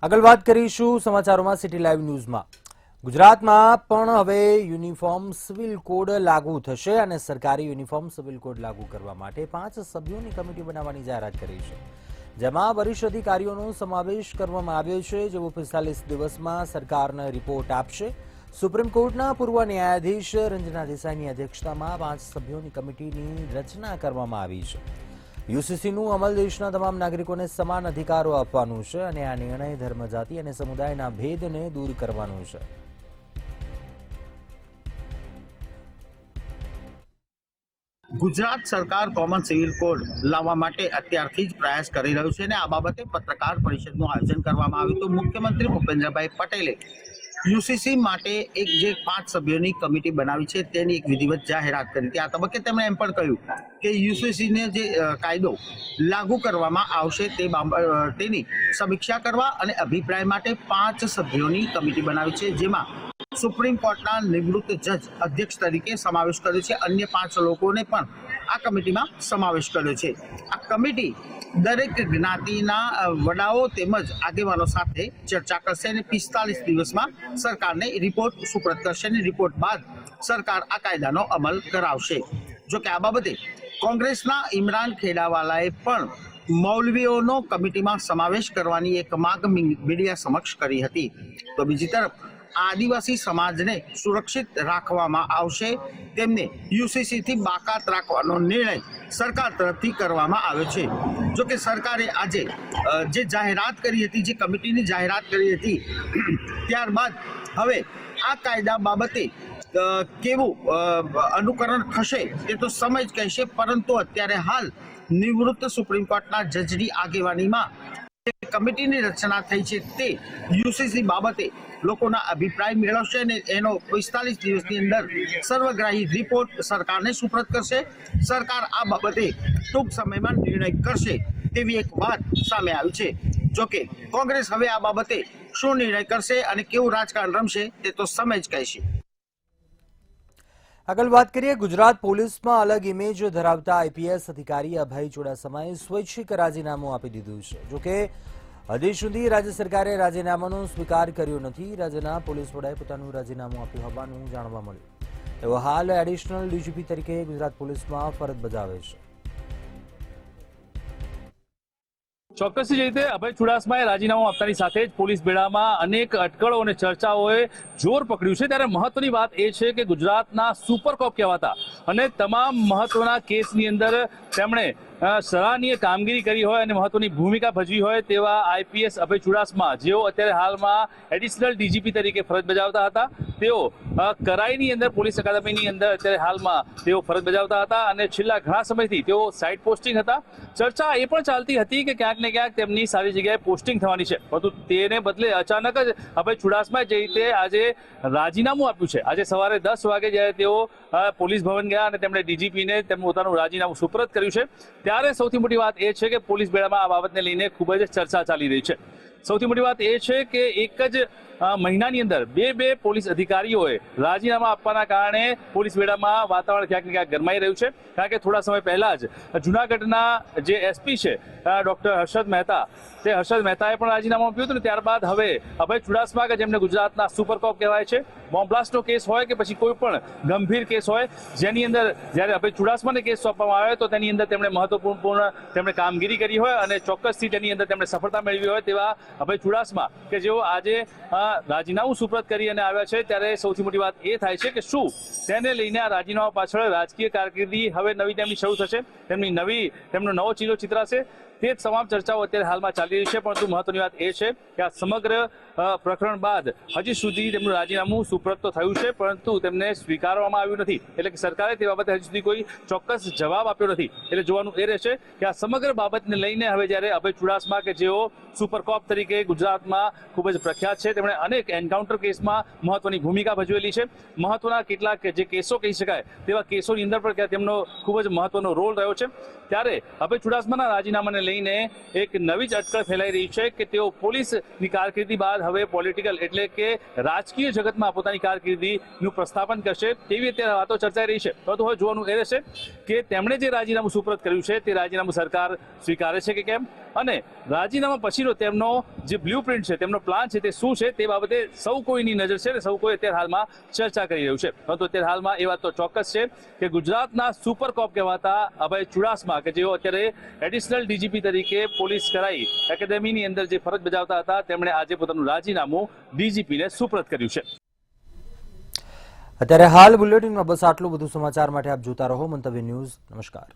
આગળ વાત કરીશું સમાચારોમાં સિટી લાઈવ ન્યૂઝમાં। ગુજરાતમાં પણ હવે યુનિફોર્મ સિવિલ કોડ લાગુ થશે અને સરકારી યુનિફોર્મ સિવિલ કોડ લાગુ કરવા માટે 5 સભ્યોની કમિટી બનાવવાની જાહેરાત કરી છે, જેમાં વરિષ્ઠ અધિકારીઓનો સમાવેશ કરવામાં આવ્યો છે, જેઓ 45 દિવસમાં સરકારને રિપોર્ટ આપશે। સુપ્રીમ કોર્ટના પૂર્વ ન્યાયાધીશ રંजना દેસાઈની અધ્યક્ષતામાં 5 સભ્યોની કમિટીની રચના કરવામાં આવી છે। યુસીસીનું અમલ દેશના તમામ નાગરિકોને સમાન અધિકારો આપવાનું છે અને આ નિર્ણય ધર્મ, જાતિ અને સમુદાયના ભેદને દૂર કરવાનું છે। ગુજરાત સરકાર કોમન સિવિલ કોડ લાવવા માટે અત્યારથી જ પ્રયાસ કરી રહ્યું છે અને આ બાબતે પત્રકાર પરિષદનું આયોજન કરવામાં આવ્યું હતું। મુખ્યમંત્રી ભૂપેન્દ્રભાઈ પટેલે યુસીસી માટે એક જે 5 સભ્યોની કમિટી બનાવી છે તેની એક વિધિવત જાહેરાત કરી હતી। આ તબક્કે તેમણે એમ પણ કહ્યું કે યુસીસીને જે કાયદો લાગુ કરવામાં આવશે તેની સમીક્ષા કરવા અને અભિપ્રાય માટે 5 સભ્યોની કમિટી બનાવી છે, જેમાં સુપ્રીમ કોર્ટના નિવૃત્ત જજ અધ્યક્ષ તરીકે સમાવેશ કર્યો છે। અન્ય 5 લોકોને પણ આ કમિટીમાં સમાવેશ કર્યો છે। આ કમિટી દરેક જ્ઞાતિના વડાઓ તેમજ આગેવાનો સાથે ચર્ચા કરશે અને 45 દિવસમાં સરકારને રિપોર્ટ સુપરત કરશે અને રિપોર્ટ બાદ સરકાર આ કાયદાનો અમલ કરાવશે। જોકે આ બાબતે કોંગ્રેસના ઇમરાન ખેડાવાલાએ પણ મૌલવીઓનો કમિટીમાં સમાવેશ કરવાની એક માંગ મીડિયા સમક્ષ કરી હતી। તો બીજી તરફ આદિવાસી સમાજને સુરક્ષિત રાખવામાં આવશે, તેમને યુસીસીથી બાકાત રાખવાનો નિર્ણય સરકાર તરફથી કરવામાં આવ્યો છે। જોકે સરકારે આજે જે જાહેરાત કરી હતી, જે કમિટીની જાહેરાત કરી હતી, ત્યારબાદ હવે આ કાયદા બાબતે કેવું અનુકરણ થશે તે તો સમય જ કહેશે, પરંતુ અત્યારે હાલ નિવૃત્ત સુપ્રીમ કોર્ટના જજની આગેવાનીમાં કમિટીની રચના થઈ છે તે યુસીસી બાબતે લોકોના અભિપ્રાય મેળવશે અને એનો 45 દિવસની અંદર સર્વગ્રાહી રિપોર્ટ સરકારને સુપરત કરશે। સરકાર આ બાબતે ટૂંક સમયમાં નિર્ણય કરશે તેવી એક વાત સામે આવી છે। જોકે કોંગ્રેસ હવે આ બાબતે શું નિર્ણય કરશે અને કેવું રાજકારણ રમશે તે તો સમય જ કહેશે। આગળ વાત કરીએ, ગુજરાત પોલીસમાં અલગ ઇમેજ ધરાવતા આઈપીએસ અધિકારી અભય ચુડાસમાએ સ્વૈચ્છિક રાજીનામું આપી દીધું છે। જોકે હજી સુધી રાજ્ય સરકારે રાજીનામાનો સ્વીકાર કર્યો નથી। રાજ્યના પોલીસ વડાએ પોતાનું રાજીનામું આપ્યું હોવાનું જાણવા મળ્યું। તેઓ હાલ એડિશનલ ડીજીપી તરીકે ગુજરાત પોલીસમાં ફરજ બજાવે છે। ચોક્કસ રીતે અભય ચુડાસમાએ રાજીનામું આપતાની સાથે જ પોલીસ બેડામાં અનેક અટકળો અને ચર્ચાઓએ જોર પકડ્યું છે। ત્યારે મહત્વની વાત એ છે કે ગુજરાતના સુપર કોપ કહેવાતા અને તમામ મહત્વના કેસની અંદર તેમણે સરાહનીય કામગીરી કરી હોય અને મહત્વની ભૂમિકા ભજવી હોય તેવા આઈપીએસ અભય ચુડાસમા, જેઓ અત્યારે હાલમાં એડિશનલ ડીજીપી તરીકે ફરજ બજાવતા હતા, તેઓ કરાઈની અંદર પોલીસ અકાદમીની અંદર અત્યારે હાલમાં તેઓ ફરજ બજાવતા હતા અને છેલ્લા ઘણા સમયથી તેઓ સાઇડ પોસ્ટિંગ હતા। ચર્ચા એ પણ ચાલતી હતી કે ક્યાંક ને ક્યાંક તેમની સારી જગ્યાએ પોસ્ટિંગ થવાની છે, પરંતુ તેને બદલે અચાનક જ અભય ચુડાસમાએ જે રીતે આજે રાજીનામું આપ્યું છે, આજે સવારે 10 વાગે જ્યારે તેઓ પોલીસ ભવન ગયા અને તેમણે ડીજીપીને તેમનું પોતાનું રાજીનામું સુપરત કર્યું છે, ત્યારે સૌથી મોટી વાત એ છે કે પોલીસ બેડામાં આ બાબતને લઈને ખૂબ જ ચર્ચા ચાલી રહી છે। સૌથી મોટી વાત એ છે કે એક જ મહિનાની અંદર બે પોલીસ અધિકારીઓએ રાજીનામા આપવાના કારણે પોલીસ બેડામાં વાતાવરણ ક્યાંક ને ક્યાંક ગરમાઈ રહ્યું છે। કારણ કે થોડા સમય પહેલા જ જૂનાગઢના જે એસપી છે ડોક્ટર હર્ષદ મહેતા, તે હર્ષદ મહેતાએ પણ રાજીનામું આપ્યું હતું અને ત્યારબાદ હવે અભય ચુડાસમા કે જેમને ગુજરાતના સુપર કોપ કહેવાય છે, બોમ્બ બ્લાસ્ટનો કેસ હોય કે પછી કોઈ પણ ગંભીર કેસ હોય જેની અંદર જ્યારે અભય ચુડાસમાને કેસ સોંપવામાં આવે તો તેની અંદર તેમણે મહત્વપૂર્ણ કામગીરી કરી હોય અને ચોક્કસથી તેની અંદર તેમણે સફળતા મેળવી હોય તેવા અભય ચુડાસમા કે જેઓ આજે રાજીનામું સુપરત કરી અને આવ્યા છે, ત્યારે સૌથી મોટી વાત એ થાય છે કે શું તેને લઈને આ રાજીનામા પાછળ રાજકીય કારકિર્દી હવે નવી તેમની શરૂ થશે, તેમનો નવો ચીલો ચિતરાશે, તે તમામ ચર્ચાઓ અત્યારે હાલમાં ચાલી રહી છે। પરંતુ મહત્વની વાત એ છે કે આ સમગ્ર પ્રકરણ બાદ હજી સુધી તેમનું રાજીનામું સુપરત તો થયું છે, પરંતુ તેમને સ્વીકારવામાં આવ્યું નથી, એટલે કે સરકારે તે બાબતે હજી સુધી કોઈ ચોક્કસ જવાબ આપ્યો નથી। એટલે જોવાનું એ રહેશે કે આ સમગ્ર બાબતને લઈને હવે જ્યારે અભય ચુડાસમા કે જેઓ સુપર કોપ તરીકે ગુજરાતમાં ખૂબ જ પ્રખ્યાત છે, તેમણે અનેક એન્કાઉન્ટર કેસમાં મહત્વની ભૂમિકા ભજવેલી છે, મહત્વના કેટલાક જે કેસો કહી શકાય તેવા કેસોની અંદર પણ તેમનો ખૂબ જ મહત્વનો રોલ રહ્યો છે, ત્યારે અભય ચુડાસમાના રાજીનામાને લઈને એક નવી જ અટકળ ફેલાઈ રહી છે કે તેઓ પોલીસની કારકિર્દી બાદ હવે પોલિટિકલ એટલે કે રાજકીય જગતમાં પોતાની કારકિર્દીનું પ્રસ્થાપન કરશે તેવી અત્યારે વાતો ચર્ચાઈ રહી છે. પરંતુ હવે જોવાનું એ રહેશે કે તેમણે જે રાજીનામું સુપ્રત કર્યું છે તે રાજીનામું સરકાર સ્વીકારે છે કે કેમ, અને રાજીનામા પછીનો તેમનો જે બ્લુપ્રિન્ટ છે, તેમનો પ્લાન છે તે શું છે તે બાબતે સૌ કોઈની નજર છે અને સૌ કોઈ અત્યારે હાલમાં ચર્ચા કરી રહ્યું છે. પરંતુ અત્યારે હાલમાં એ વાત તો ચોક્કસ છે કે ગુજરાતના સુપર કોપ કહેવાતા અભય ચુડાસમા કે જેઓ અત્યારે એડિશનલ ડીજીપી તરીકે પોલીસ કરાઈ એકેડેમીની અંદર જે ફરજ બજાવતા હતા તેમણે આજે પોતાનું રાજીનામું ડીજીપીને સુપ્રત કર્યું છે. અત્યારે હાલ બુલેટિનમાં બસ આટલું. બધું સમાચાર માટે આપ જોતા રહો મંતવ્ય ન્યૂઝ. નમસ્કાર.